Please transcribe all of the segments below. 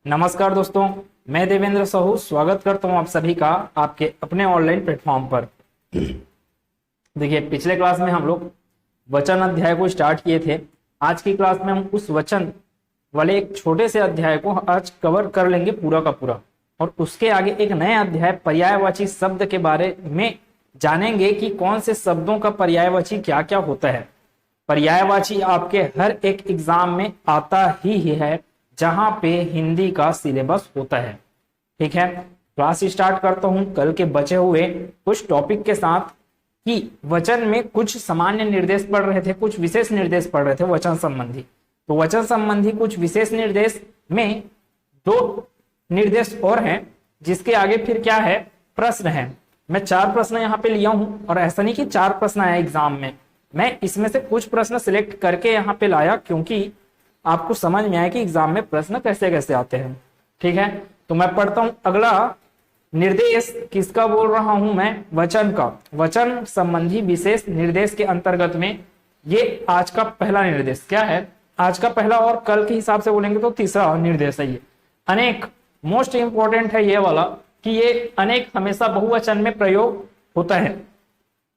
नमस्कार दोस्तों, मैं देवेंद्र साहू स्वागत करता हूं आप सभी का आपके अपने ऑनलाइन प्लेटफॉर्म पर। देखिए, पिछले क्लास में हम लोग वचन अध्याय को स्टार्ट किए थे। आज की क्लास में हम उस वचन वाले एक छोटे से अध्याय को आज कवर कर लेंगे पूरा का पूरा, और उसके आगे एक नए अध्याय पर्यायवाची शब्द के बारे में जानेंगे कि कौन से शब्दों का पर्यायवाची क्या क्या होता है। पर्यायवाची आपके हर एक एग्जाम में आता ही है जहां पे हिंदी का सिलेबस होता है। ठीक है, क्लास स्टार्ट करता हूं कल के बचे हुए कुछ टॉपिक के साथ कि वचन में कुछ सामान्य निर्देश पढ़ रहे थे, कुछ विशेष निर्देश पढ़ रहे थे वचन संबंधी। तो वचन संबंधी कुछ विशेष निर्देश में दो निर्देश और हैं, जिसके आगे फिर क्या है, प्रश्न है। मैं 4 प्रश्न यहाँ पे लिया हूं, और ऐसा नहीं कि 4 प्रश्न आया एग्जाम में, मैं इसमें से कुछ प्रश्न सिलेक्ट करके यहाँ पे लाया क्योंकि आपको समझ में आए कि एग्जाम में प्रश्न कैसे कैसे आते हैं। ठीक है, तो मैं पढ़ता हूं अगला निर्देश। किसका बोल रहा हूं मैं? वचन का। वचन संबंधी विशेष निर्देश के अंतर्गत में ये आज का पहला निर्देश क्या है, आज का पहला, और कल के हिसाब से बोलेंगे तो तीसरा निर्देश है ये। अनेक मोस्ट इंपॉर्टेंट है ये वाला कि ये अनेक हमेशा बहुवचन में प्रयोग होता है।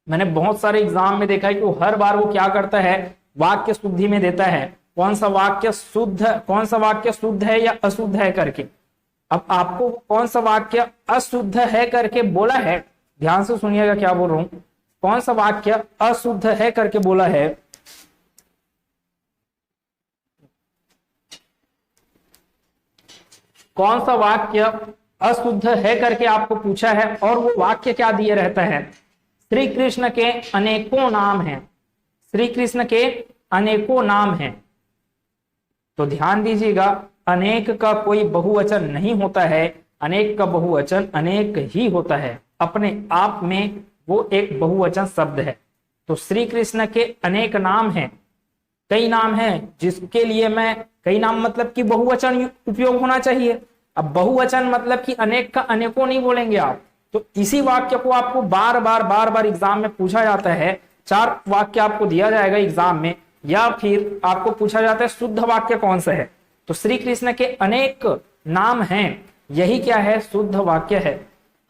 मैंने बहुत सारे एग्जाम में देखा है कि वो हर बार वो क्या करता है, वाक्य शुद्धि में देता है कौन सा वाक्य शुद्ध है या अशुद्ध है करके। अब आपको कौन सा वाक्य अशुद्ध है करके बोला है, ध्यान से सुनिएगा क्या बोल रहा हूं। कौन सा वाक्य अशुद्ध है करके बोला है, कौन सा वाक्य अशुद्ध है करके आपको पूछा है, और वो वाक्य क्या दिए रहता है, श्री कृष्ण के अनेकों नाम हैं। श्री कृष्ण के अनेकों नाम हैं। तो ध्यान दीजिएगा, अनेक का कोई बहुवचन नहीं होता है, अनेक का बहुवचन अनेक ही होता है, अपने आप में वो एक बहुवचन शब्द है। तो श्री कृष्ण के अनेक नाम हैं, कई नाम हैं, जिसके लिए मैं कई नाम मतलब कि बहुवचन उपयोग होना चाहिए। अब बहुवचन मतलब कि अनेक का अनेकों नहीं बोलेंगे आप। तो इसी वाक्य को आपको बार बार एग्जाम में पूछा जाता है। 4 वाक्य आपको दिया जाएगा एग्जाम में, या फिर आपको पूछा जाता है शुद्ध वाक्य कौन सा है। तो श्री कृष्ण के अनेक नाम हैं, यही क्या है, शुद्ध वाक्य है।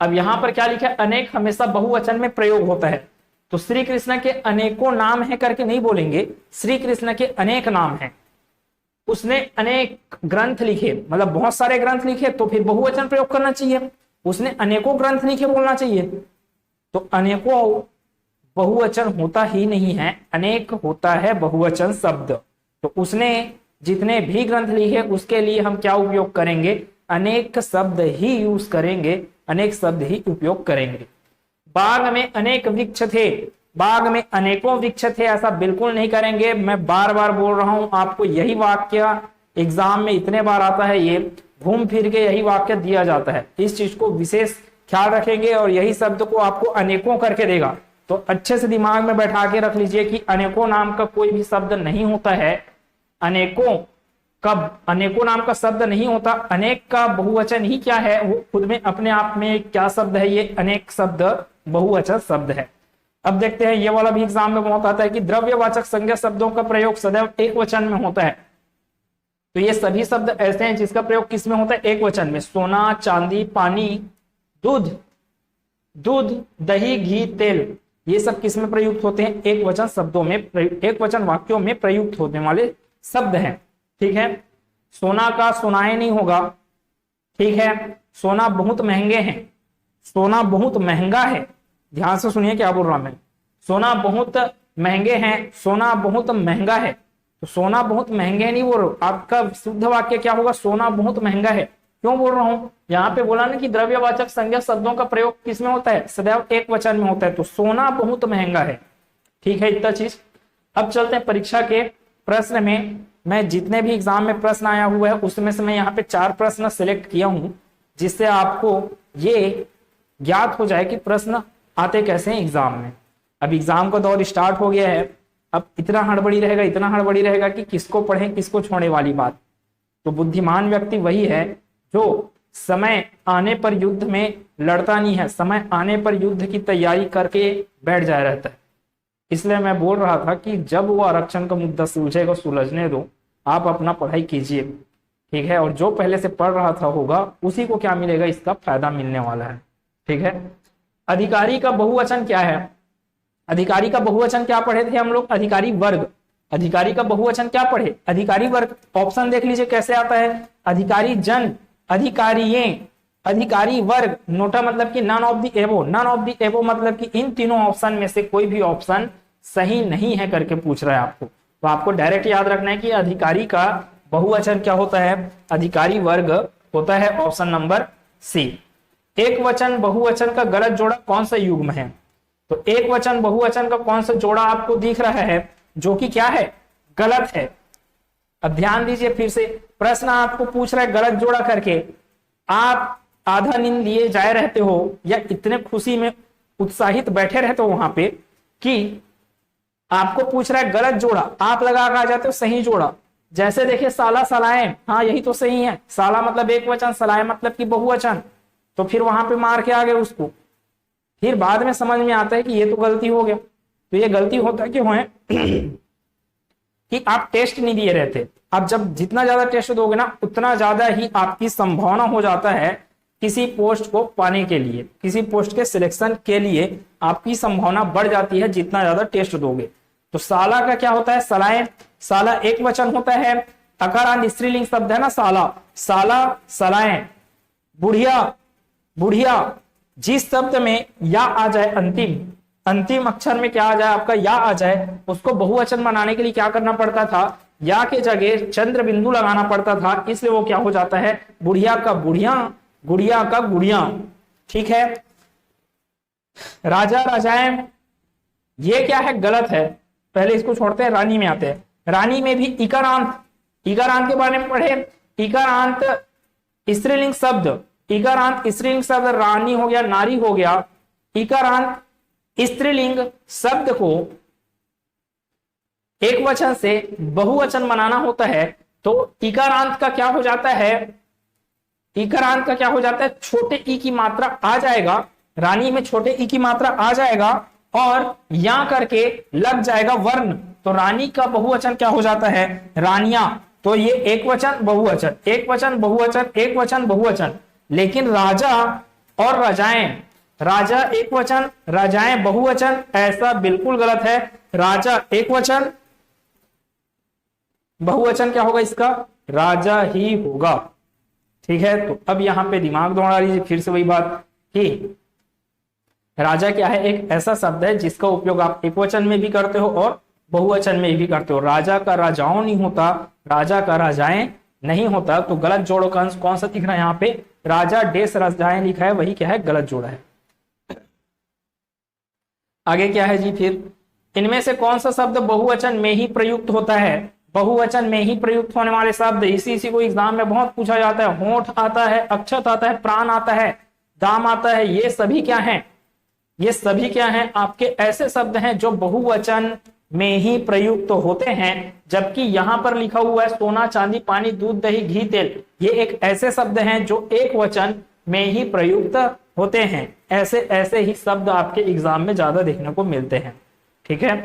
अब यहां पर क्या लिखा है, अनेक हमेशा बहुवचन में प्रयोग होता है। तो श्री कृष्ण के अनेकों नाम है करके नहीं बोलेंगे, श्री कृष्ण के अनेक नाम हैं। उसने अनेक ग्रंथ लिखे, मतलब बहुत सारे ग्रंथ लिखे, तो फिर बहुवचन प्रयोग करना चाहिए। उसने अनेकों ग्रंथ लिखे बोलना चाहिए। तो अनेकों बहुवचन होता ही नहीं है, अनेक होता है बहुवचन शब्द। तो उसने जितने भी ग्रंथ लिखे उसके लिए हम क्या उपयोग करेंगे, अनेक शब्द ही यूज करेंगे, अनेक शब्द ही उपयोग करेंगे। बाग में अनेक वृक्ष थे, बाग में अनेकों वृक्ष थे, ऐसा बिल्कुल नहीं करेंगे। मैं बार बोल रहा हूं आपको, यही वाक्य एग्जाम में इतने बार आता है, ये घूम फिर के यही वाक्य दिया जाता है। इस चीज को विशेष ख्याल रखेंगे, और यही शब्द को आपको अनेकों करके देगा। तो अच्छे से दिमाग में बैठा के रख लीजिए कि अनेकों नाम का कोई भी शब्द नहीं होता है, अनेकों नाम का शब्द नहीं होता। अनेक का बहुवचन ही क्या है, वो खुद में अपने आप में क्या शब्द है, ये अनेक शब्द बहुवचन शब्द है। अब देखते हैं, ये वाला भी एग्जाम में बहुत आता है कि द्रव्यवाचक संज्ञा शब्दों का प्रयोग सदैव एक वचन में होता है। तो ये सभी शब्द ऐसे हैं जिसका प्रयोग किस में होता है, एक वचन में। सोना, चांदी, पानी, दूध, दही, घी, तेल, ये सब किस में प्रयुक्त होते हैं, एक वचन शब्दों में, एक वचन वाक्यों में प्रयुक्त होने वाले शब्द हैं। ठीक है, सोना का सोनाए नहीं होगा। ठीक है, सोना बहुत महंगे हैं, सोना बहुत महंगा है। ध्यान से सुनिए क्या बोल रहा मैं, सोना बहुत महंगे हैं, सोना बहुत महंगा है। तो सोना बहुत महंगे नहीं बोल रहा, आपका शुद्ध वाक्य क्या होगा, सोना बहुत महंगा है। क्यों बोल रहा हूं, यहाँ पे बोला ना कि द्रव्यवाचक संज्ञा शब्दों का प्रयोग किसमें होता है, सदैव एक वचन में होता है। तो सोना बहुत महंगा है। ठीक है, इतना चीज। अब चलते हैं परीक्षा के प्रश्न में। मैं जितने भी एग्जाम में प्रश्न आया हुआ है उसमें से मैं यहाँ पे 4 प्रश्न सिलेक्ट किया हूं, जिससे आपको ये ज्ञात हो जाए कि प्रश्न आते कैसे हैं एग्जाम में। अब एग्जाम का दौर स्टार्ट हो गया है, अब इतना हड़बड़ी रहेगा कि किसको पढ़ें किसको छोड़े वाली बात। तो बुद्धिमान व्यक्ति वही है जो समय आने पर युद्ध में लड़ता नहीं है, समय आने पर युद्ध की तैयारी करके बैठ जाया रहता है। इसलिए मैं बोल रहा था कि जब वो आरक्षण का मुद्दा सुलझेगा, सुलझने दो, आप अपना पढ़ाई कीजिए। ठीक है, और जो पहले से पढ़ रहा था होगा उसी को क्या मिलेगा, इसका फायदा मिलने वाला है। ठीक है, अधिकारी का बहुवचन क्या है? अधिकारी का बहुवचन क्या पढ़े थे हम लोग? अधिकारी वर्ग। अधिकारी का बहुवचन क्या पढ़े? अधिकारी वर्ग। ऑप्शन देख लीजिए कैसे आता है, अधिकारी जन, अधिकारिये, अधिकारी वर्ग। नोटा मतलब कि none of the above, none of the above मतलब कि इन तीनों ऑप्शन में से कोई भी ऑप्शन सही नहीं है करके पूछ रहा है आपको। तो आपको डायरेक्ट याद रखना है कि अधिकारी का बहुवचन क्या होता है, अधिकारी वर्ग होता है, ऑप्शन नंबर सी। एक वचन बहुवचन का गलत जोड़ा कौन सा युग्म है? तो एक वचन बहुवचन का कौन सा जोड़ा आपको दिख रहा है जो कि क्या है, गलत है? अब ध्यान दीजिए, फिर से प्रश्न आपको पूछ रहा है गलत जोड़ा करके, आप आधा नींद लिए जाए रहते हो या इतने खुशी में उत्साहित बैठे रहते हो वहां पे कि आपको पूछ रहा है गलत जोड़ा, आप लगा आ जाते हो सही जोड़ा। जैसे देखिए साला सलाएं, हाँ यही तो सही है, साला मतलब एक वचन, सलाएं मतलब कि बहुवचन, तो फिर वहां पे मार के आ गए उसको। फिर बाद में समझ में आता है कि ये तो गलती हो गया। तो ये गलती होता है क्यों है कि आप टेस्ट नहीं दिए रहते। आप जब जितना ज्यादा टेस्ट दोगे ना उतना ज्यादा ही आपकी संभावना हो जाता है किसी पोस्ट को पाने के लिए, किसी पोस्ट के सिलेक्शन के लिए आपकी संभावना बढ़ जाती है जितना ज्यादा टेस्ट दोगे। तो साला का क्या होता है, सलाएं, साला एक वचन होता है, अकारांत स्त्रीलिंग शब्द है ना साला, साला सलाएं। बुढ़िया, बुढ़िया, जिस शब्द में या आ जाए, अंतिम अंतिम अक्षर में क्या आ जाए आपका, या आ जाए, उसको बहुवचन बनाने के लिए क्या करना पड़ता था, या के जगह चंद्र बिंदु लगाना पड़ता था, इसलिए वो क्या हो जाता है, बुढ़िया का बुढ़िया, गुड़िया का गुड़िया। ठीक है, राजा राजाएं, ये क्या है, गलत है। पहले इसको छोड़ते हैं, रानी में आते हैं। रानी में भी इकारांत, इकारांत के बारे में पढ़े। इकारांत स्त्रीलिंग शब्द, इकारांत स्त्रीलिंग शब्द, रानी हो गया, नारी हो गया। इकारांत स्त्रीलिंग शब्द को एक वचन से बहुवचन बनाना होता है तो इकारांत का क्या हो जाता है, इकारांत का क्या हो जाता है, छोटे ई की मात्रा आ जाएगा, रानी में छोटे ई की मात्रा आ जाएगा और या करके लग जाएगा वर्ण। तो रानी का बहुवचन क्या हो जाता है, रानियां। तो ये एक वचन बहुवचन, एक वचन बहुवचन, एक वचन बहुवचन। लेकिन राजा और राजाएं, राजा एक वचन, राजाएं बहुवचन, ऐसा बिल्कुल गलत है। राजा एक वचन, बहुवचन क्या होगा इसका, राजा ही होगा। ठीक है, तो अब यहां पे दिमाग दौड़ा लीजिए फिर से वही बात कि राजा क्या है, एक ऐसा शब्द है जिसका उपयोग आप एक वचन में भी करते हो और बहुवचन में भी करते हो। राजा का राजाओं नहीं होता, राजा का राजाएं नहीं होता। तो गलत जोड़ों का अंश कौन सा दिख रहा है यहाँ पे, राजा डेस राजाएं लिखा है, वही क्या है, गलत जोड़ा है। आगे क्या है जी, फिर इनमें से कौन सा शब्द बहुवचन में ही प्रयुक्त होता है, बहुवचन में ही प्रयुक्त होने वाले शब्द, इसी को एग्जाम में बहुत पूछा जाता है। होंठ आता है, अक्षत आता है, प्राण आता है, दाम आता है, ये सभी क्या हैं, ये सभी क्या हैं, आपके ऐसे शब्द हैं जो बहुवचन में ही प्रयुक्त होते हैं। जबकि यहां पर लिखा हुआ है सोना चांदी पानी दूध दही घी तेल, ये एक ऐसे शब्द हैं जो एक वचन में ही प्रयुक्त होते हैं। ऐसे ऐसे ही शब्द आपके एग्जाम में ज्यादा देखने को मिलते हैं। ठीक है,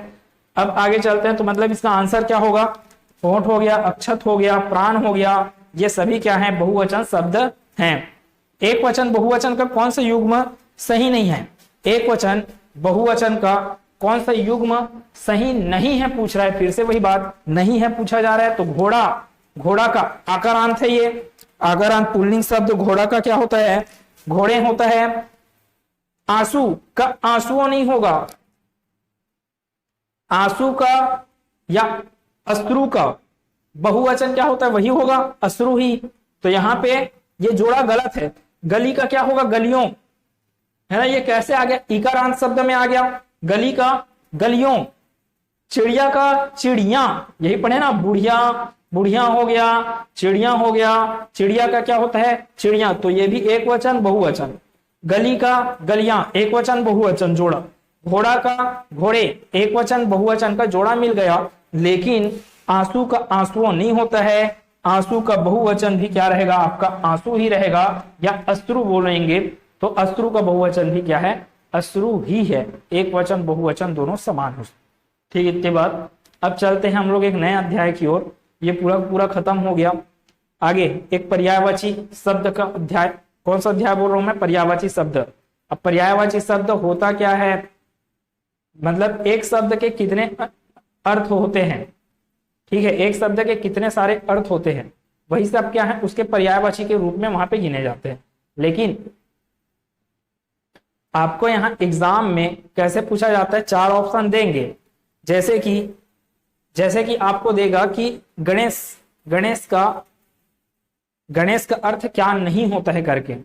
अब आगे चलते हैं। तो मतलब इसका आंसर क्या होगा, होंठ हो गया, अक्षत हो गया, प्राण हो गया, ये सभी क्या है, बहुवचन शब्द हैं। एक वचन बहुवचन का कौन सा युग्म सही नहीं है, एक वचन बहुवचन का कौन सा युग्म सही नहीं है पूछ रहा है, फिर से वही बात, नहीं है पूछा जा रहा है। तो घोड़ा, घोड़ा का आकारांत है, ये आकारांत पुल्लिंग शब्द घोड़ा का क्या होता है, घोड़े होता है। आंसू का आंसुओं नहीं होगा, आंसू का या अश्रु का बहुवचन क्या होता है, वही होगा, अश्रु ही। तो यहां पे ये जोड़ा गलत है। गली का क्या होगा, गलियों, है ना, ये कैसे आ गया, इकारांत शब्द में आ गया। गली का गलियों, चिड़िया का चिड़िया, यही पढ़े ना, बुढ़िया, बुढ़िया हो गया, चिड़िया हो गया, चिड़िया का क्या होता है, चिड़िया। तो ये भी एक वचन बहुवचन। गली का गलियां, एक वचन बहुवचन जोड़ा। घोड़ा का घोड़े, एक वचन बहुवचन का जोड़ा मिल गया। लेकिन आंसू का आंसुओं नहीं होता है, आंसू का बहुवचन भी क्या रहेगा आपका, आंसू ही रहेगा, या अश्रु बोलेंगे तो अश्रु का बहुवचन भी क्या है, अश्रु ही है। एक वचन बहुवचन दोनों समान हो। ठीक, इतने बात। अब चलते हैं हम लोग एक नए अध्याय की ओर। ये पूरा पूरा खत्म हो गया। आगे एक पर्यायवाची शब्द का अध्याय, कौन सा अध्याय बोल रहा हूं मैं, पर्यायवाची शब्द। अब पर्यायवाची शब्द होता क्या है, मतलब एक शब्द के कितने अर्थ होते हैं, ठीक है, एक शब्द के कितने सारे अर्थ होते हैं, वही सब क्या है उसके पर्यायवाची के रूप में वहां पे गिने जाते हैं। लेकिन आपको यहां एग्जाम में कैसे पूछा जाता है, 4 ऑप्शन देंगे, जैसे कि आपको देगा कि गणेश का अर्थ क्या नहीं होता है करके।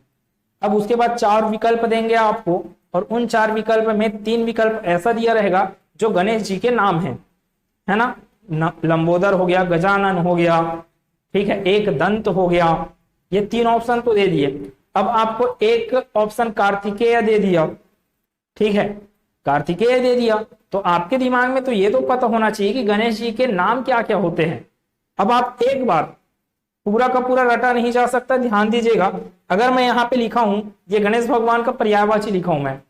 अब उसके बाद 4 विकल्प देंगे आपको, और उन 4 विकल्प में 3 विकल्प ऐसा दिया रहेगा जो गणेश जी के नाम है ना, लंबोदर हो गया, गजानन हो गया, ठीक है, एक दंत हो गया, ये 3 ऑप्शन तो दे दिए। अब आपको एक ऑप्शन कार्तिकेय दे दिया, ठीक है, कार्तिकेय दे दिया, तो आपके दिमाग में तो ये तो पता होना चाहिए कि गणेश जी के नाम क्या क्या होते हैं। अब आप एक बार पूरा का पूरा रटा नहीं जा सकता, ध्यान दीजिएगा। अगर मैं यहाँ पे लिखा हूं ये गणेश भगवान का पर्यायवाची लिखा हूं मैं,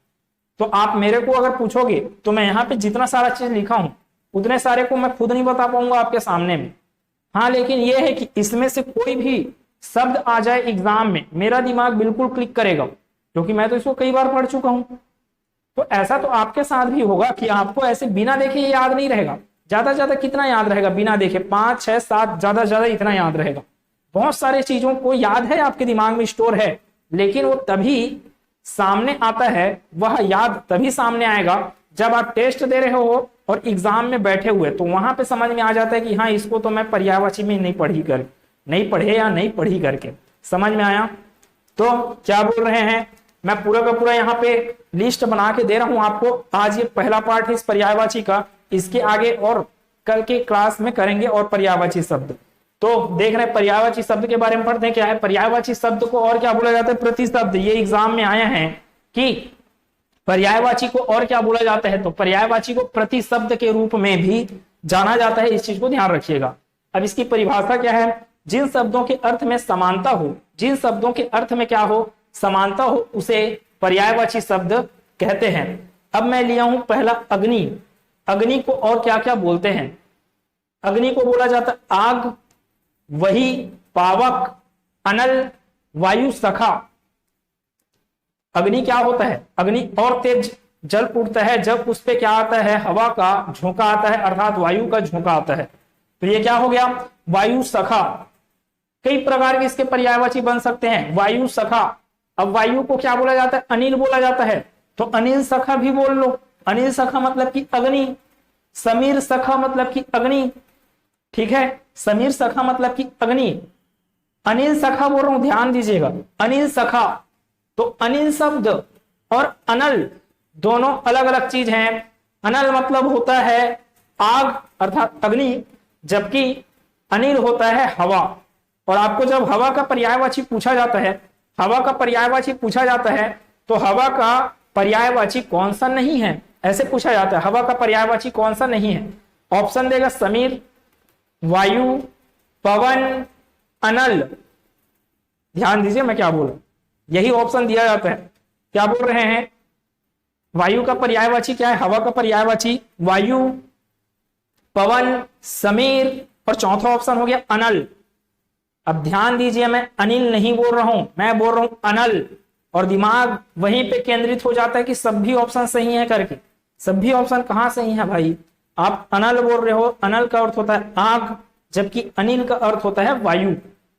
तो आप मेरे को अगर पूछोगे तो मैं यहाँ पे जितना सारा चीज लिखा हूं उतने सारे को मैं खुद नहीं बता पाऊंगा आपके सामने में। हाँ, लेकिन ये है कि इसमें से कोई भी शब्द आ जाए एग्जाम में, मेरा दिमाग बिल्कुल क्लिक करेगा, क्योंकि मैं तो इसको कई बार पढ़ चुका हूं। तो ऐसा तो आपके साथ भी होगा कि आपको ऐसे बिना देखे याद नहीं रहेगा। ज्यादा से ज्यादा कितना याद रहेगा बिना देखे, 5, 6, 7, ज्यादा से ज्यादा इतना याद रहेगा। बहुत सारे चीजों को याद है, आपके दिमाग में स्टोर है, लेकिन वो तभी सामने आता है, वह याद तभी सामने आएगा जब आप टेस्ट दे रहे हो और एग्जाम में बैठे हुए, तो वहां पे समझ में आ जाता है कि हाँ इसको तो मैं पर्यायवाची में नहीं पढ़ी करके समझ में आया। तो क्या बोल रहे हैं, मैं पूरा का पूरा यहाँ पे लिस्ट बना के दे रहा हूं आपको। आज ये पहला पार्ट है इस पर्यायवाची का, इसके आगे और कल के क्लास में करेंगे और पर्यायवाची शब्द। तो देख रहे हैं पर्यायवाची शब्द के बारे में पढ़ते हैं क्या है। पर्यायवाची शब्द को और क्या बोला जाता है, प्रतिशब्द। ये एग्जाम में आया है कि पर्यायवाची को और क्या बोला जाता है, तो पर्यायवाची को प्रतिशब्द के रूप में भी जाना जाता है, इस चीज को ध्यान रखिएगा। अब इसकी परिभाषा क्या है, जिन शब्दों के अर्थ में समानता हो, जिन शब्दों के अर्थ में क्या हो, समानता हो, उसे पर्यायवाची शब्द कहते हैं। अब मैं लिया हूं पहला अग्नि। अग्नि को और क्या क्या बोलते हैं, अग्नि को बोला जाता है आग, वही, पावक, अनल, वायु सखा। अग्नि क्या होता है, अग्नि और तेज जल उठता है जब उस पे क्या आता है, हवा का झोंका आता है, अर्थात वायु का झोंका आता है। तो ये क्या हो गया, वायु सखा। कई प्रकार के इसके पर्यायवाची बन सकते हैं, वायु सखा। अब वायु को क्या बोला जाता है, अनिल बोला जाता है, तो अनिल सखा भी बोल लो। अनिल सखा मतलब कि अग्नि, समीर सखा मतलब कि अग्नि, ठीक है, समीर सखा मतलब कि अग्नि। अनिल सखा बोल रहा हूं, ध्यान दीजिएगा, अनिल सखा। तो अनिल शब्द और अनल दोनों अलग अलग चीज हैं। अनल मतलब होता है आग अर्थात अग्नि, जबकि अनिल होता है हवा। और आपको जब हवा का पर्यायवाची पूछा जाता है, हवा का पर्यायवाची पूछा जाता है, तो हवा का पर्यायवाची कौन सा नहीं है, ऐसे पूछा जाता है, हवा का पर्यायवाची कौन सा नहीं है। ऑप्शन देगा समीर, वायु, पवन, अनल। ध्यान दीजिए मैं क्या बोल रहा हूं, यही ऑप्शन दिया जाता है। क्या बोल रहे हैं, वायु का पर्यायवाची क्या है, हवा का पर्यायवाची वायु, पवन, समीर, और चौथा ऑप्शन हो गया अनल। अब ध्यान दीजिए, मैं अनिल नहीं बोल रहा हूं, मैं बोल रहा हूं अनल, और दिमाग वहीं पे केंद्रित हो जाता है कि सभी ऑप्शन सही है करके। सभी ऑप्शन कहां सही है भाई, आप अनल बोल रहे हो, अनल का अर्थ होता है आग, जबकि अनिल का अर्थ होता है वायु,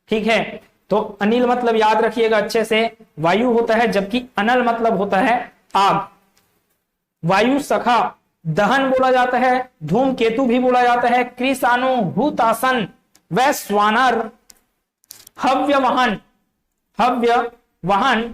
ठीक है। तो अनिल मतलब याद रखिएगा अच्छे से, वायु होता है, जबकि अनल मतलब होता है आग। वायु सखा दहन बोला जाता है, धूमकेतु भी बोला जाता है, कृषाणु, हुतासन, वैश्वानर, हव्य वाहन,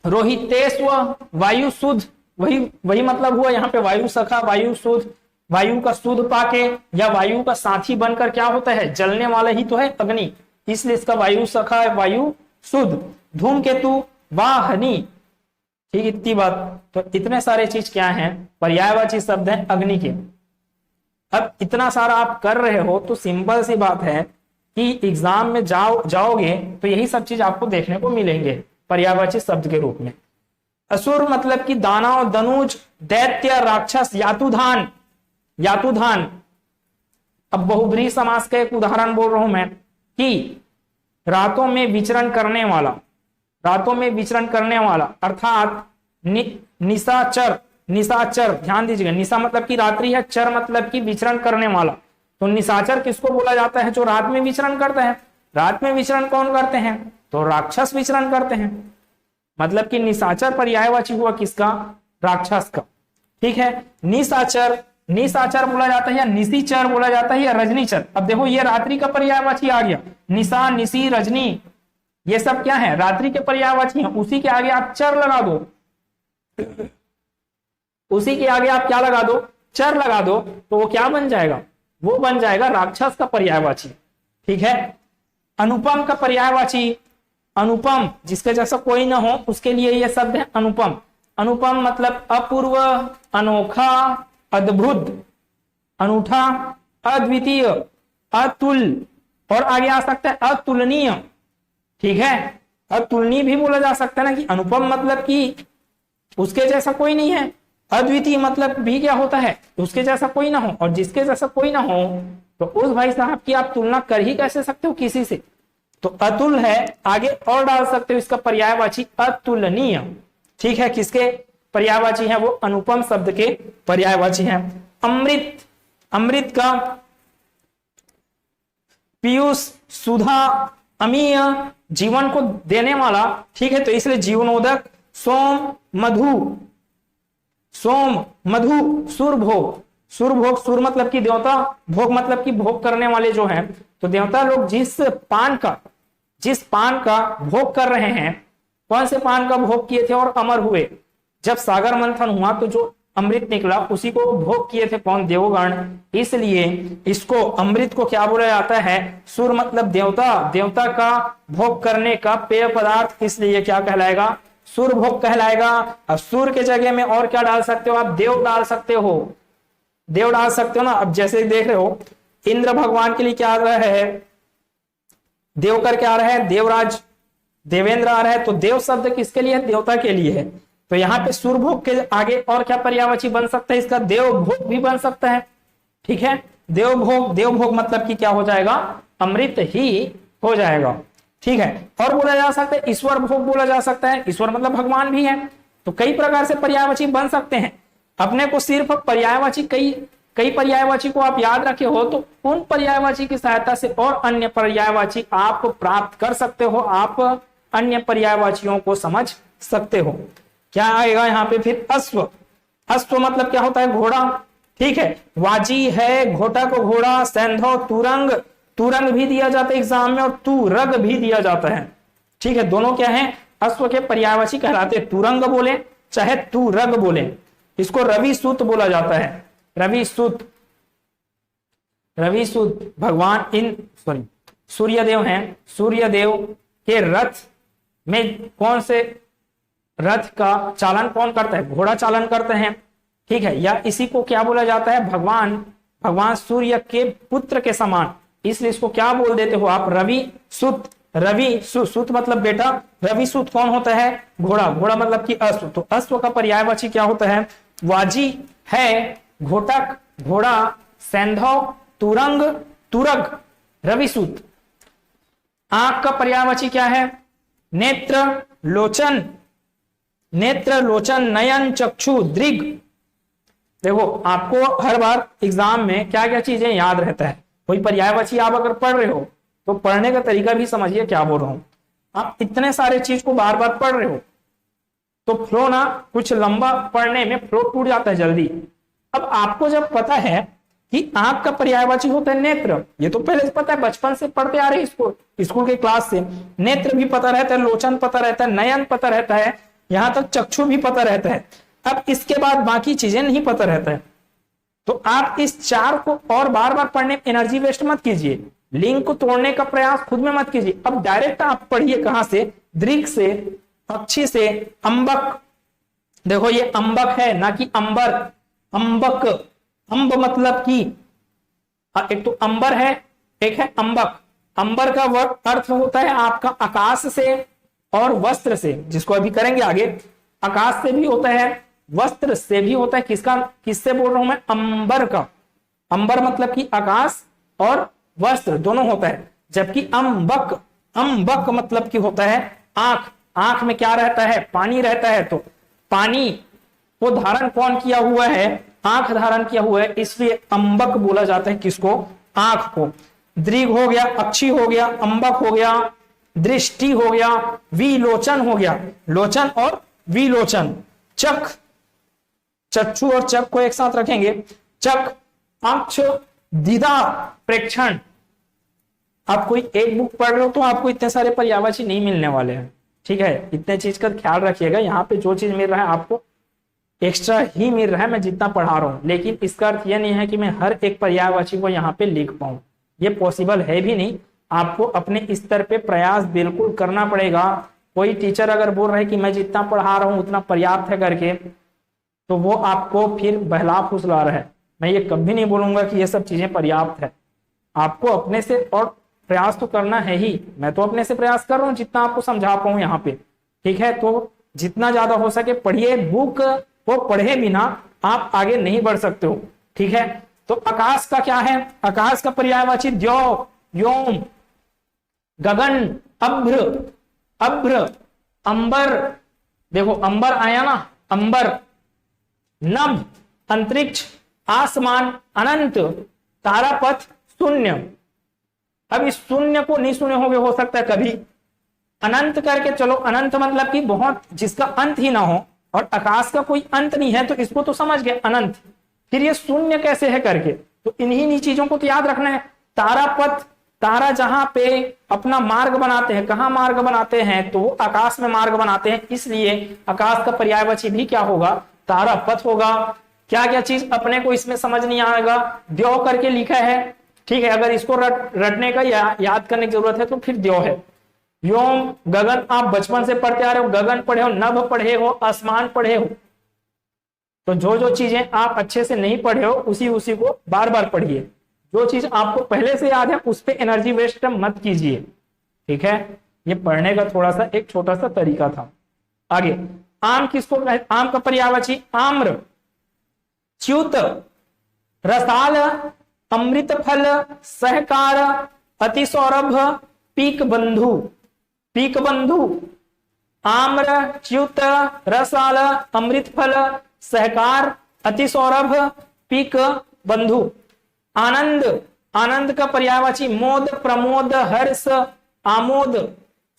रोहितेश्व, वायु शुद्ध। वही मतलब हुआ यहाँ पे वायु सखा, वायु शुद्ध, वायु का शुद्ध पाके या वायु का साथी बनकर क्या होता है, जलने वाला ही तो है अग्नि, इसलिए इसका वायु सखा है, वायु शुद्ध। धूमकेतु, वाहनी, ठीक, इतनी बात। तो इतने सारे चीज क्या हैं, पर्यायवाची शब्द हैं अग्नि के। अब इतना सारा आप कर रहे हो तो सिंपल सी बात है कि एग्जाम में जाओगे तो यही सब चीज आपको देखने को मिलेंगे पर्यायवाची शब्द के रूप में। असुर मतलब कि दानव, दनुज, दैत्य, राक्षस, यातुधान। अब बहुब्रीहि समास का एक उदाहरण बोल रहा हूं मैं, कि रातों में विचरण करने वाला, रातों में विचरण करने वाला अर्थात निशाचर, निशाचर ध्यान दीजिएगा, निशा मतलब कि रात्रि है, चर मतलब कि विचरण करने वाला। तो निशाचर किसको बोला जाता है? जो रात में विचरण करते हैं। रात में विचरण कौन करते हैं? तो राक्षस विचरण करते हैं। मतलब कि निशाचर पर्यायवाची हुआ किसका? राक्षस का। ठीक है, निशाचर, निशाचर बोला जाता है या निशिचर बोला जाता है या रजनीचर। अब देखो ये रात्रि का पर्यायवाची आ गया, निशा, निशी, रजनी, ये सब क्या है? रात्रि के पर्यायवाची हैं। उसी के आगे आप चर लगा दो, उसी के आगे आप क्या लगा दो? चर लगा दो, तो वो क्या बन जाएगा? वो बन जाएगा राक्षस का पर्यायवाची। ठीक है, अनुपम का पर्यायवाची, अनुपम जिसके जैसा कोई ना हो उसके लिए ये शब्द है अनुपम। अनुपम मतलब अपूर्व, अनोखा, अद्भुत, अनूठा, अद्वितीय, अतुल, और आगे आ सकता है अतुलनीय। ठीक है, अतुलनीय भी बोला जा सकता है ना, कि अनुपम मतलब कि उसके जैसा कोई नहीं है, अद्वितीय मतलब भी क्या होता है? उसके जैसा कोई ना हो, और जिसके जैसा कोई ना हो तो उस भाई साहब की आप तुलना कर ही कैसे सकते हो किसी से? तो अतुल है, आगे और डाल सकते हो इसका पर्यायवाची अतुलनीय। ठीक है, किसके पर्यायवाची है? वो अनुपम शब्द के पर्यायवाची हैं। अमृत, अमृत का पीयूष, सुधा, अमीय, जीवन को देने वाला। ठीक है, तो इसलिए जीवनोदक, सोम, मधु, सोम, मधु, सुरभोग, सुरभोग, सुर मतलब कि देवता, भोग मतलब कि भोग करने वाले जो हैं। तो देवता लोग जिस पान का भोग कर रहे हैं, कौन से पान का भोग किए थे और अमर हुए? जब सागर मंथन हुआ तो जो अमृत निकला उसी को भोग किए थे कौन? देवगण। इसलिए इसको अमृत को क्या बोला जाता है? सुर मतलब देवता, देवता का भोग करने का पेय पदार्थ, इसलिए क्या कहलाएगा? सुर भोग कहलाएगा। अब सुर के जगह में और क्या डाल सकते हो आप? देव डाल सकते हो, देव डाल सकते हो ना। अब जैसे देख रहे हो इंद्र भगवान के लिए क्या आ रहा है? देव करके आ रहा है, देवराज, देवेंद्र आ रहा है। तो देव शब्द किसके लिए है? देवता के लिए है। तो यहाँ पे सुर भोग के आगे और क्या पर्यायवाची बन सकता है? इसका देव भोग भी बन सकता है। ठीक है, देव भोग, देव भोग मतलब कि क्या हो जाएगा? अमृत ही हो जाएगा। ठीक है, और बोला जा सकता है ईश्वर भोग बोला जा सकता है। ईश्वर मतलब भगवान भी है। तो कई प्रकार से पर्यायवाची बन सकते हैं। अपने को सिर्फ पर्यायवाची कई पर्यायवाची को आप याद रखे हो तो उन पर्यायवाची की सहायता से और अन्य पर्यायवाची आप प्राप्त कर सकते हो, आप अन्य पर्यायवाचियों को समझ सकते हो। क्या आएगा यहाँ पे फिर? अश्व, अश्व मतलब क्या होता है? घोड़ा। ठीक है, वाजी है, घोटक, घोड़ा, सैंधव, तुरंग, तुरंग भी दिया जाता है एग्जाम में और तुरग भी दिया जाता है। ठीक है, दोनों क्या है? अश्व के पर्यायवाची कहलाते हैं। तुरंग बोले चाहे तुरग बोले, इसको रवि सूत बोला जाता है। रवि सूत, रवि सूत भगवान सूर्यदेव हैं। सूर्यदेव के रथ में कौन से रथ का चालन कौन करता है? घोड़ा चालन करते हैं। ठीक है, या इसी को क्या बोला जाता है? भगवान सूर्य के पुत्र के समान, इसलिए इसको क्या बोल देते हो आप? रवि सुत। रवि सुत मतलब बेटा, रवि सुत कौन होता है? घोड़ा। घोड़ा मतलब कि अश्व। तो अश्व का पर्यायवाची क्या होता है? वाजी है, घोटक, घोड़ा, सैंधव, तुरंग, तुरग, रविसूत। आंख का पर्यायवाची क्या है? नेत्र, लोचन, नेत्र, लोचन, नयन, चक्षु, दृग। देखो आपको हर बार एग्जाम में क्या क्या चीजें याद रहता है। कोई पर्यायवाची आप अगर पढ़ रहे हो तो पढ़ने का तरीका भी समझिए क्या बोल रहा हूं। आप इतने सारे चीज को बार बार पढ़ रहे हो तो फ्लो ना कुछ लंबा पढ़ने में फ्लो टूट जाता है जल्दी। अब आपको जब पता है कि आंख का पर्यायवाची होता है नेत्र, ये तो पहले से पता है, बचपन से पढ़ते आ रहे हैं स्कूल के क्लास से। नेत्र भी पता रहता है, लोचन पता रहता है, नयन पता रहता है, यहां तक चक्षु भी पता रहता है। अब इसके बाद बाकी चीजें नहीं पता रहता है। तो आप इस चार को और बार बार पढ़ने में एनर्जी वेस्ट मत कीजिए, लिंक को तोड़ने का प्रयास खुद में मत कीजिए। अब डायरेक्ट आप पढ़िए कहां से? दृग से, पक्षी से, अंबक। देखो ये अंबक है ना कि अंबर। अंबक, अंब मतलब कि एक तो अंबर है, एक है अंबक। अंबर का अर्थ होता है आपका आकाश से और वस्त्र से, जिसको अभी करेंगे आगे। आकाश से भी होता है, वस्त्र से भी होता है। किससे बोल रहा हूं मैं? अंबर का। अंबर मतलब कि आकाश और वस्त्र दोनों होता है। जबकि अम्बक, अम्बक मतलब कि होता है आंख, आंख में क्या रहता है, पानी रहता है, तो पानी को धारण कौन किया हुआ है, आंख धारण किया हुआ है, इसलिए अम्बक बोला जाता है किसको, आंख को। दृग हो गया, अक्षी हो गया, अम्बक हो गया, दृष्टि हो गया, विलोचन हो गया, लोचन और विलोचन। चक, चक्षु और चक को एक साथ रखेंगे, चक, अक्ष, दीदा, प्रेक्षण। आप कोई एक बुक पढ़ रहे हो तो आपको इतने सारे पर्यायवाची नहीं मिलने वाले हैं, ठीक है, इतने चीज का ख्याल रखिएगा। यहाँ पे जो चीज मिल रहा है आपको एक्स्ट्रा ही मिल रहा है, मैं जितना पढ़ा रहा हूं, लेकिन इसका अर्थ यह नहीं है कि मैं हर एक पर्यायवाची को यहाँ पे लिख पाऊं, ये पॉसिबल है भी नहीं। आपको अपने स्तर पे प्रयास बिल्कुल करना पड़ेगा। कोई टीचर अगर बोल रहा है कि मैं जितना पढ़ा रहा हूं उतना पर्याप्त है करके, तो वो आपको फिर बहला फुसला रहा है। मैं ये कभी नहीं बोलूंगा कि ये सब चीजें पर्याप्त है, आपको अपने से और प्रयास तो करना है ही। मैं तो अपने से प्रयास कर रहा हूं जितना आपको समझा पाऊं यहाँ पे, ठीक है। तो जितना ज्यादा हो सके पढ़िए, बुक को पढ़े बिना आप आगे नहीं बढ़ सकते हो, ठीक है। तो आकाश का क्या है, आकाश का पर्यायवाची द्यौ, व्योम, गगन, अभ्र, अभ्र, अंबर, देखो अंबर आया ना, अंबर, नभ, अंतरिक्ष, आसमान, अनंत, तारापथ, शून्य। अब इस शून्य को नहीं सुने होंगे, हो सकता है कभी। अनंत करके चलो, अनंत मतलब कि बहुत, जिसका अंत ही ना हो, और आकाश का कोई अंत नहीं है, तो इसको तो समझ गए अनंत। फिर ये शून्य कैसे है करके, तो इन्हीं चीजों को तो याद रखना है। तारापथ, तारा जहां पे अपना मार्ग बनाते हैं, कहां मार्ग बनाते हैं, तो वो आकाश में मार्ग बनाते हैं, इसलिए आकाश का पर्यायवाची भी क्या होगा, तारापथ होगा। क्या क्या चीज अपने को इसमें समझ नहीं आएगा, द्यो करके लिखा है, ठीक है। अगर इसको रटने का याद करने की जरूरत है तो फिर द्यो है। व्योम, गगन, आप बचपन से पढ़ते आ रहे हो, गगन पढ़े हो, नभ पढ़े हो, आसमान पढ़े हो, तो जो जो चीजें आप अच्छे से नहीं पढ़े हो उसी को बार बार पढ़िए। जो चीज आपको पहले से याद है उस पर एनर्जी वेस्ट मत कीजिए, ठीक है। ये पढ़ने का थोड़ा सा एक छोटा सा तरीका था। आगे, आम किसको कहते, आम का पर्यायवाची आम्र, च्युत, रसाल, अमृत फल, सहकार, अतिसौरभ, पीक बंधु, पीक बंधु, आम्र, च्युत, रसाल, अमृत फल, सहकार, अतिसौरभ, पीक बंधु। आनंद, आनंद का पर्यायवाची मोद, प्रमोद, हर्ष, आमोद,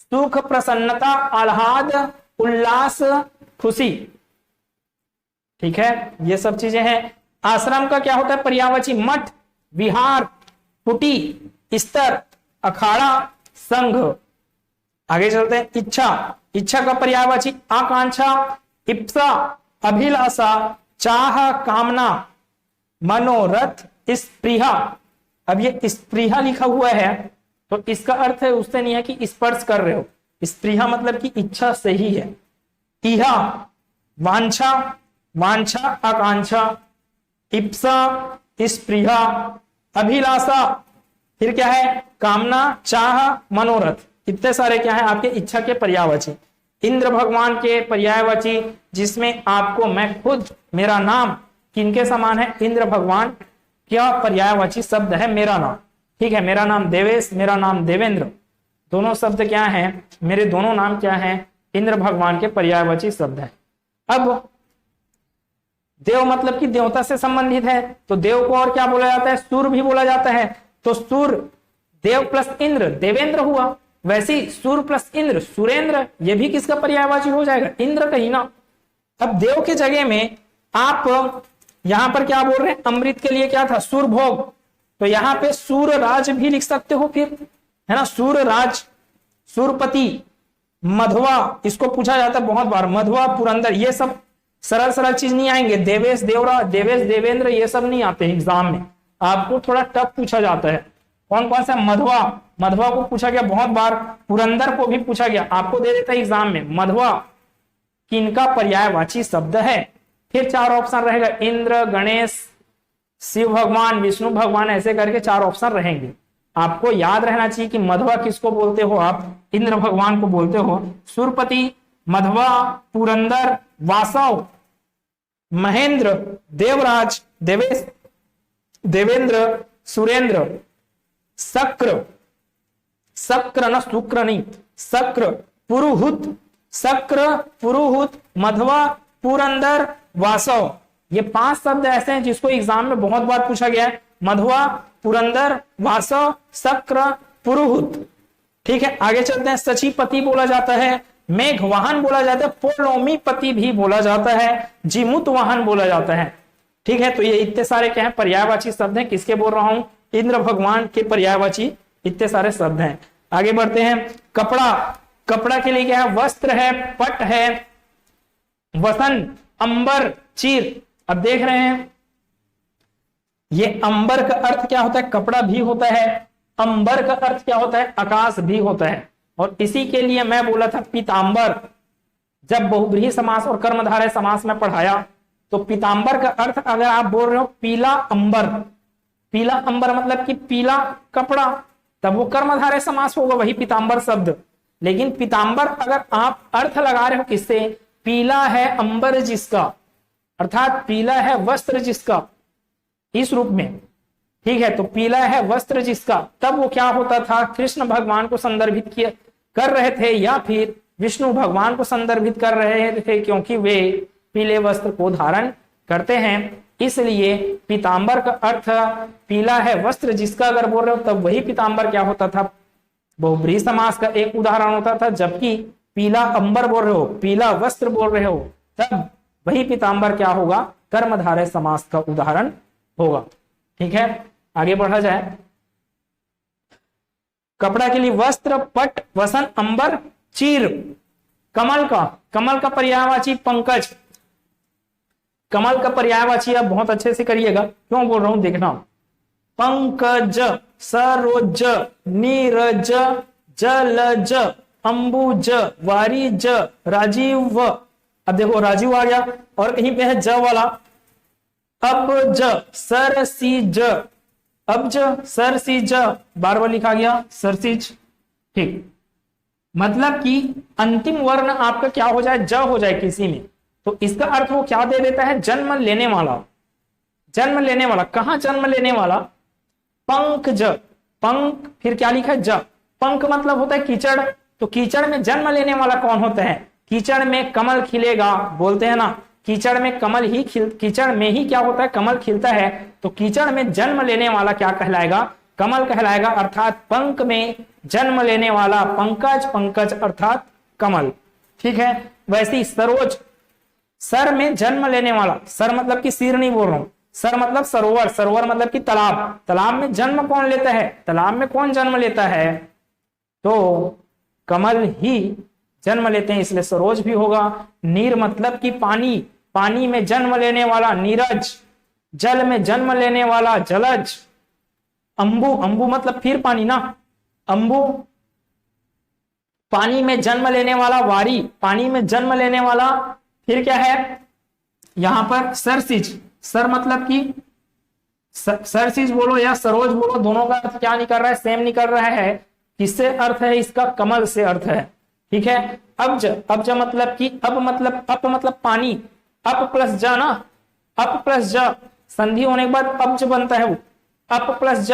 सुख, प्रसन्नता, आह्लाद, उल्लास, खुशी, ठीक है। ये सब चीजें हैं। आश्रम का क्या होता है पर्यायवाची, मठ, विहार, कुटी, स्तर, अखाड़ा, संघ। आगे चलते हैं, इच्छा, इच्छा का पर्यायवाची आकांक्षा, इप्सा, अभिलाषा, चाह, कामना, मनोरथ, स्पृहा। अब ये स्पृहा लिखा हुआ है तो इसका अर्थ है उससे नहीं है कि स्पर्श कर रहे हो, स्पृहा मतलब कि इच्छा से ही है। इहा, वांछा, वांछा, आकांक्षा, इप्सा, स्पृहा, अभिलाषा, फिर क्या है, कामना, चाह, मनोरथ। इतने सारे क्या है आपके इच्छा के पर्यायवाची। इंद्र भगवान के पर्यायवाची, जिसमें आपको मैं खुद, मेरा नाम किनके समान है, इंद्र भगवान क्या पर्यायवाची शब्द है, मेरा नाम, ठीक है। मेरा नाम देवेश, मेरा नाम देवेंद्र, दोनों शब्द क्या है, मेरे दोनों नाम क्या है, इंद्र भगवान के पर्यायवाची शब्द है। अब देव मतलब कि देवता से संबंधित है, तो देव को और क्या बोला जाता है, सूर भी बोला जाता है। तो सूर, देव प्लस इंद्र देवेंद्र हुआ, वैसे ही सूर प्लस इंद्र सुरेंद्र, ये भी किसका पर्यायवाची हो जाएगा, इंद्र का ही ना। अब देव के जगह में आप यहां पर क्या बोल रहे हैं, अमृत के लिए क्या था, सूर भोग, तो यहां पे सूर राज भी लिख सकते हो फिर, है ना, सूर राज, सूरपति, मधवा, इसको पूछा जाता है बहुत बार, मधवा, पुरंदर, ये सब सरल सरल चीज नहीं आएंगे। देवेश, देवरा, देवेश, देवेंद्र, ये सब नहीं आते एग्जाम में, आपको थोड़ा टफ पूछा जाता है। कौन कौन सा, मधवा, मधवा को पूछा गया बहुत बार, पुरंदर को भी पूछा गया, आपको दे देता है एग्जाम में। मधवा किनका पर्यायवाची शब्द है, फिर चार ऑप्शन रहेगा, इंद्र, गणेश, शिव भगवान, विष्णु भगवान, ऐसे करके चार ऑप्शन रहेंगे। आपको याद रहना चाहिए कि मधवा किसको बोलते हो आप, इंद्र भगवान को बोलते हो। सुरपति, मधवा, पुरंदर, वासव, महेंद्र, देवराज, देवेश, देवेंद्र, सुरेंद्र, शक्र, शक्र न शुक्र नहीं, शक्र पुरुहुत, शक्र पुरुहुत, मधवा, पुरंदर, वासव। ये 5 शब्द ऐसे हैं जिसको एग्जाम में बहुत बार पूछा गया है। मधवा, पुरंदर, वासव, शक्र, पुरुहुत। ठीक है, आगे चलते हैं। सचीपति बोला जाता है, मेघवाहन बोला जाता है, पोलोमीपति भी बोला जाता है, जीमूत वाहन बोला जाता है। ठीक है, तो ये इतने सारे क्या है पर्यायवाची शब्द हैं। किसके बोल रहा हूं? इंद्र भगवान के पर्यायवाची इतने सारे शब्द हैं। आगे बढ़ते हैं। कपड़ा, कपड़ा के लिए क्या है? वस्त्र है, पट है, वसन, अंबर, चीर। अब देख रहे हैं ये अंबर का अर्थ क्या होता है? कपड़ा भी होता है। अंबर का अर्थ क्या होता है? आकाश भी होता है। और इसी के लिए मैं बोला था पीतांबर, जब बहुब्रीहि समास और कर्मधारय समास में पढ़ाया तो पीतांबर का अर्थ अगर आप बोल रहे हो पीला अंबर, पीला अंबर मतलब कि पीला कपड़ा, तब वो कर्मधारय समास होगा, वही पीतांबर शब्द। लेकिन पीतांबर अगर आप अर्थ लगा रहे हो किससे? पीला है अंबर जिसका, अर्थात पीला है वस्त्र जिसका, इस रूप में। ठीक है, तो पीला है वस्त्र जिसका, तब वो क्या होता था? कृष्ण भगवान को संदर्भित कर रहे थे या फिर विष्णु भगवान को संदर्भित कर रहे थे, क्योंकि वे पीले वस्त्र को धारण करते हैं। इसलिए पीतांबर का अर्थ पीला है वस्त्र जिसका अगर बोल रहे हो तब वही पीतांबर क्या होता था? बहुब्रीहि समास का एक उदाहरण होता था। जबकि पीला अंबर बोल रहे हो, पीला वस्त्र बोल रहे हो, तब वही पीतांबर क्या होगा? कर्मधारय समास का उदाहरण होगा। ठीक है, आगे बढ़ा जाए। कपड़ा के लिए वस्त्र, पट, वसन, अंबर, चीर। कमल का, कमल का पर्यायवाची पंकज। कमल का पर्यायवाची आप बहुत अच्छे से करिएगा, क्यों बोल रहा हूं देखना। पंकज, सरोज, नीरज, जलज, अंबुज, वारिज, राजीव। अब देखो राजीव आ गया, और कहीं पे है ज वाला। अबज, सरसीज, अब्ज, सरसीज, बार बार लिखा गया सरसीज। ठीक, मतलब कि अंतिम वर्ण आपका क्या हो जाए? ज हो जाए किसी में, तो इसका अर्थ वो क्या दे देता है? जन्म लेने वाला। जन्म लेने वाला, कहां जन्म लेने वाला? पंकज, पंक, फिर क्या लिखा है? ज। पंक मतलब होता है कीचड़, तो कीचड़ में जन्म लेने वाला कौन होता है? कीचड़ में कमल खिलेगा, बोलते हैं ना, कीचड़ में कमल ही कीचड़ में ही क्या होता है? कमल खिलता है। तो कीचड़ में जन्म लेने वाला क्या कहलाएगा? कमल कहलाएगा, अर्थात पंक में जन्म लेने वाला पंकज, पंकज अर्थात कमल। ठीक है, वैसे ही सरोज, सर में जन्म लेने वाला। सर मतलब कि सिर नहीं बोल रहा हूं, सर मतलब सरोवर, सरोवर मतलब कि तालाब। तालाब में जन्म कौन लेता है? तालाब में कौन जन्म लेता है? तो कमल ही जन्म लेते हैं, इसलिए सरोज भी होगा। नीर मतलब कि पानी, पानी में जन्म लेने वाला नीरज, जल में जन्म लेने वाला जलज। अंबु, अंबु मतलब फिर पानी ना, अंबु पानी में जन्म लेने वाला। वारी, पानी में जन्म लेने वाला। फिर क्या है यहां पर? सरसिज, सर मतलब कि सरसिज बोलो या सरोज बोलो, दोनों का अर्थ क्या निकल रहा है? सेम निकल रहा है। किससे अर्थ है इसका? कमल से अर्थ है। ठीक है, अब्ज, अब्ज मतलब कि अब मतलब अप मतलब पानी, अप प्लस ज ना, अप प्लस ज संधि होने के बाद अब्ज बनता है वो, अप प्लस ज।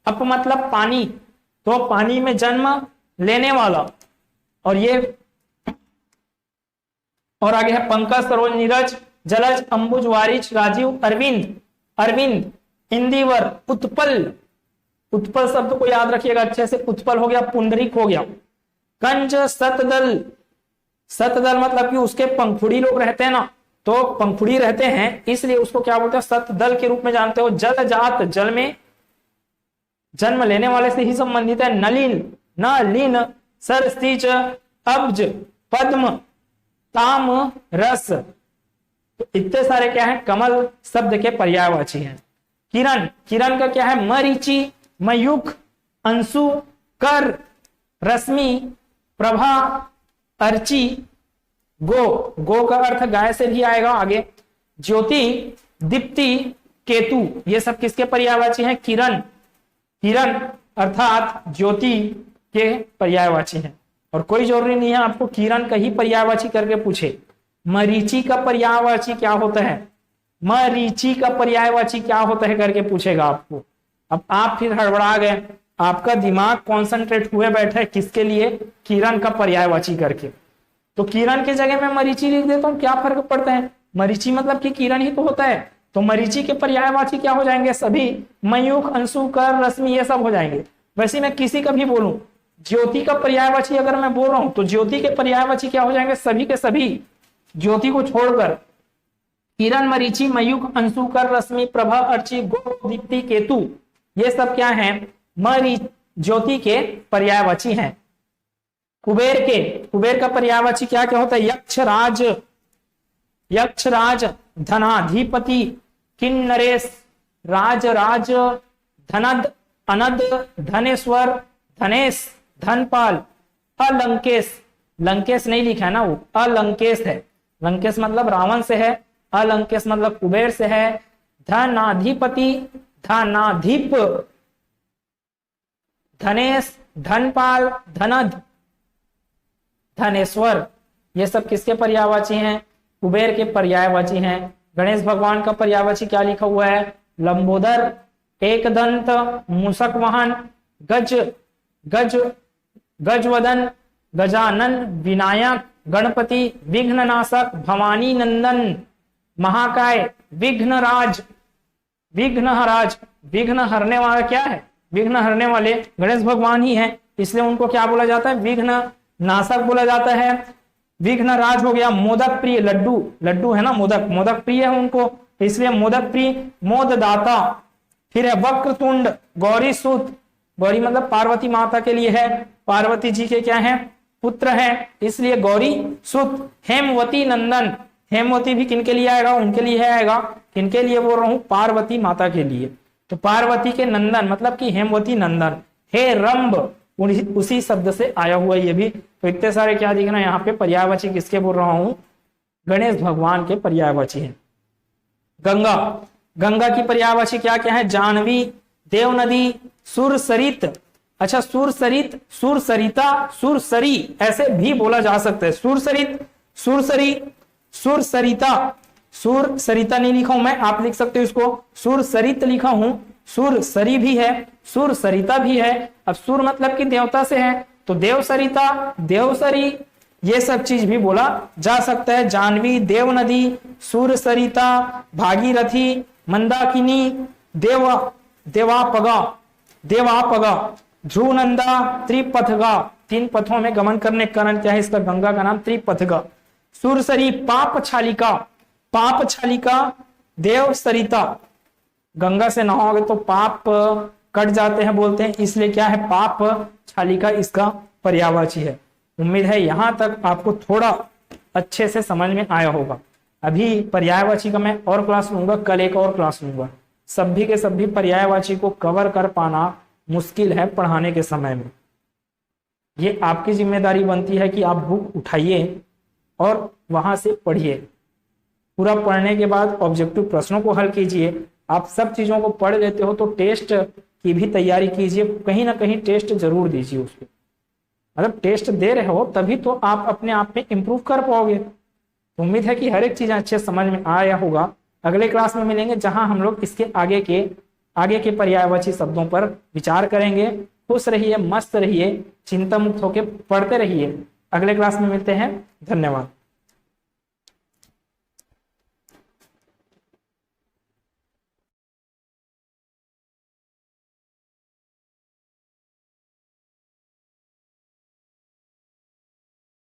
अप मतलब पानी, तो पानी में जन्म लेने वाला। और ये और आगे है पंकज, सरोज, नीरज, जलज, अंबुज, वारिज, राजीव, अरविंद, अरविंद, इंदिवर, उत्पल। उत्पल शब्द को याद रखिएगा अच्छे से। उत्पल हो गया, पुंडरीक हो गया। कंज, सतदल, सतदल मतलब कि उसके पंखुड़ी लोग रहते हैं ना, तो पंखुड़ी रहते हैं इसलिए उसको क्या बोलते हैं? सतदल के रूप में जानते हो। जल जात, जल में जन्म लेने वाले से ही संबंधित है। नलिन, नलिन, सरसिज, अब्ज, पद्म, ताम, रस। तो इतने सारे क्या है? कमल शब्द के पर्यायवाची हैं। किरण, किरण का क्या है? मरीचि, मयूख, अंशु, कर, रश्मि, प्रभा, अर्ची, गो। गो का अर्थ गाय से भी आएगा आगे। ज्योति, दीप्ति, केतु, ये सब किसके पर्यायवाची हैं? किरण, किरण अर्थात ज्योति के पर्यायवाची हैं। और कोई जरूरी नहीं है आपको किरण का ही पर्यायवाची करके पूछे। मरीचि का पर्यायवाची क्या होता है? मरीचि का पर्यायवाची क्या होता है करके पूछेगा आपको। अब आप फिर हड़बड़ा गए, आपका दिमाग कॉन्सेंट्रेट हुए बैठा है किसके लिए? किरण का पर्यायवाची करके। तो किरण की जगह मैं मरीची लिख देता हूँ, क्या फर्क पड़ता है? मरीची मतलब कि किरण ही तो होता है। तो मरीची के पर्यायवाची क्या हो जाएंगे? सभी, मयूख, अंशु, कर, रश्मि, ये सब हो जाएंगे। वैसे मैं किसी का भी बोलूं, ज्योति का पर्यायवाची अगर मैं बोल रहा हूं तो ज्योति के पर्यायवाची क्या हो जाएंगे? सभी के सभी, ज्योति को छोड़कर। किरण, मरीचि, मयूख, अंशु, कर, रश्मि, प्रभा, अर्ची, गो, दीप्ति, केतु, ये सब क्या है? ज्योति के पर्यायवाची हैं। कुबेर का पर्यायवाची क्या क्या होता है? यक्षराज, धनाधिपति, किन्नरेश, राज, धनद, अनद, धनेश्वर, धनेश, धनपाल, अलंकेश। लंकेश नहीं लिखा है ना, वो अलंकेश है। लंकेश मतलब रावण से है, अलंकेश मतलब कुबेर से है। धनाधिपति, धनाधिप, धनेश, धनपाल, धनद, धनेश्वर, ये सब किसके पर्यायवाची हैं? कुबेर के पर्यायवाची हैं। गणेश भगवान का पर्यायवाची क्या लिखा हुआ है? लंबोदर, एकदंत, मूषक वाहन, गजवदन, गजानन, विनायक, गणपति, विघ्ननाशक, भवानी नंदन, महाकाय, विघ्नराज, विघ्न हरने वाला क्या है? विघ्न हरने वाले गणेश भगवान ही है, इसलिए उनको क्या बोला जाता है? विघ्न नाशक बोला जाता है। विघ्नराज हो गया। मोदक प्रिय, लड्डू है ना, मोदक प्रिय है उनको, इसलिए मोदक प्रिय, मोददाता। फिर है वक्रतुंड, गौरी सूत, गौरी मतलब पार्वती माता के लिए है, पार्वती जी के क्या है? पुत्र है, इसलिए गौरी सूत। हेमवती नंदन, हेमवती भी किनके लिए आएगा? उनके लिए आएगा। किनके लिए बोल रहा हूं? पार्वती माता के लिए। तो पार्वती के नंदन मतलब कि हेमवती नंदन। हे रंभ, उसी शब्द से आया हुआ ये भी। तो इतने सारे क्या दिख रहे हैं यहाँ पे पर्यायवाची किसके बोल रहा हूं? गणेश भगवान के पर्यायवाची है। गंगा की पर्यायवाची क्या क्या है? जानवी, देव नदी, सुरसरित। अच्छा, सुरसरित, सुरसरिता, सुरसरी ऐसे भी बोला जा सकता है। सुरसरित, सुरसरी, सुरसरिता। सुरसरिता नहीं लिखा हूं मैं, आप लिख सकते हो इसको, सुरसरित लिखा हूं। सुरसरी भी है, सुरसरिता भी है। अब सुर मतलब कि देवता से है, तो देवसरिता, देवसरी, ये सब चीज भी बोला जा सकता है। जानवी, देव नदी, सुरसरिता, भागीरथी, मंदाकिनी, देवापगा, ध्रुवनंदा, त्रिपथगा। 3 पथों में गमन करने के कारण क्या है? इसका गंगा का नाम त्रिपथगा। सुरसरी, पापछालिका, देवसरिता। गंगा से नहाओगे तो पाप कट जाते हैं बोलते हैं, इसलिए क्या है? पाप छालिका इसका पर्यायवाची है। उम्मीद है यहां तक आपको थोड़ा अच्छे से समझ में आया होगा। अभी पर्यायवाची का मैं और क्लास लूंगा, कल एक और क्लास लूंगा। सभी के सभी पर्यायवाची को कवर कर पाना मुश्किल है पढ़ाने के समय में। ये आपकी जिम्मेदारी बनती है कि आप बुक उठाइए और वहां से पढ़िए। पूरा पढ़ने के बाद ऑब्जेक्टिव प्रश्नों को हल कीजिए। आप सब चीजों को पढ़ लेते हो तो टेस्ट की भी तैयारी कीजिए, कहीं ना कहीं टेस्ट जरूर दीजिए उसको। मतलब टेस्ट दे रहे हो तभी तो आप अपने आप में इम्प्रूव कर पाओगे। तो उम्मीद है कि हर एक चीज अच्छे समझ में आया होगा। अगले क्लास में मिलेंगे जहां हम लोग इसके आगे के पर्यायवाची शब्दों पर विचार करेंगे। खुश रहिए, मस्त रहिए, चिंता मुक्त होकर पढ़ते रहिए। अगले क्लास में मिलते हैं। धन्यवाद।